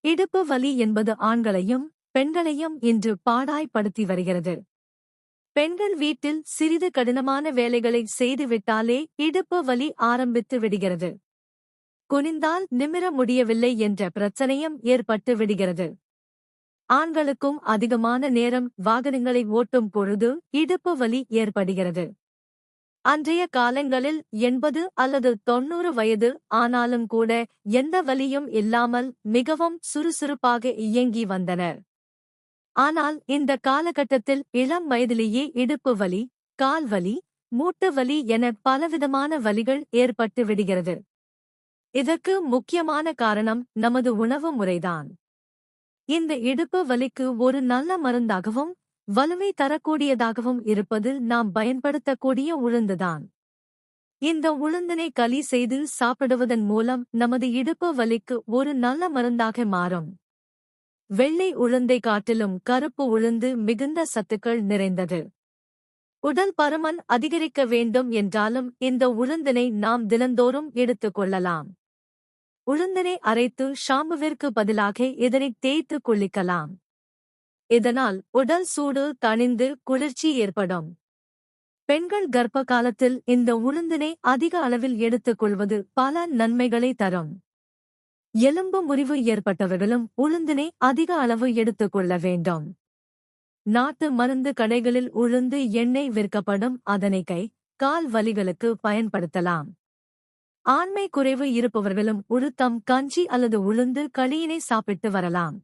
இடுப்பு வலி என்பது ஆண்களையும் பெண்களையும் இன்று பாடாய்படுத்தி வருகிறது. பெண்கள் வீட்டில் சிறிது கடினமான வேலைகளை செய்துவிட்டாலே இடுப்பு வலி ஆரம்பித்து விடுகிறது. குனிந்தால் நிமிர முடியவில்லை என்ற பிரச்சனையும் ஏற்பட்டு விடுகிறது. ஆண்களுக்கும் அதிகமான நேரம் வாகனங்களை ஓட்டும் பொழுது இடுப்பு வலி ஏற்படுகிறது. அன்றைய காலங்களில் 80 அல்லது 90 வயது ஆனாலும் கூட எந்த வலியும் இல்லாமல் மிகவும் சுறுசுறுப்பாக இயங்கி வந்தனர். ஆனால் இந்த காலகட்டத்தில் இளம் வயதிலேயே இடுப்பு வலி, கால் வலி, மூட்டு வலி என பலவிதமான வலிகள் ஏற்பட்டு விடுகிறது. இதற்கு முக்கியமான காரணம் நமது உணவு முறைதான். இந்த இடுப்பு வலிக்கு ஒரு நல்ல மருந்தாகவும் வலுவை தரக்கூடியதாகவும் இருப்பது நாம் பயன்படுத்தக்கூடிய உளுந்துதான். இந்த உளுந்தினை களி செய்து சாப்பிடுவதன் மூலம் நமது இடுப்பு வலிக்கு ஒரு நல்ல மருந்தாக மாறும். வெள்ளை உளுந்தை காட்டிலும் கருப்பு உளுந்து மிகுந்த சத்துக்கள் நிறைந்தது. உடல் பருமன் அதிகரிக்க வேண்டும் என்றாலும் இந்த உளுந்தினை நாம் தினந்தோறும் எடுத்துக் கொள்ளலாம். உளுந்தினை அரைத்து ஷாம்புவிற்கு பதிலாக இதனை தேய்த்து குளிக்கலாம். இதனால் உடல் சூடு தணிந்து குளிர்ச்சி ஏற்படும். பெண்கள் கர்ப்ப காலத்தில் இந்த உளுந்தினை அதிக அளவில் எடுத்துக் கொள்வது பல நன்மைகளை தரும். எலும்பு முறிவு ஏற்பட்டவர்களும் உளுந்தினை அதிக அளவு எடுத்துக் கொள்ள வேண்டும். நாட்டு மருந்து கடைகளில் உளுந்து எண்ணெய் விற்கப்படும். அதனை கை, கால் வலிகளுக்கு பயன்படுத்தலாம். ஆண்மை குறைவு இருப்பவர்களும் உளுத்தம் கஞ்சி அல்லது உளுந்து களியினை சாப்பிட்டு வரலாம்.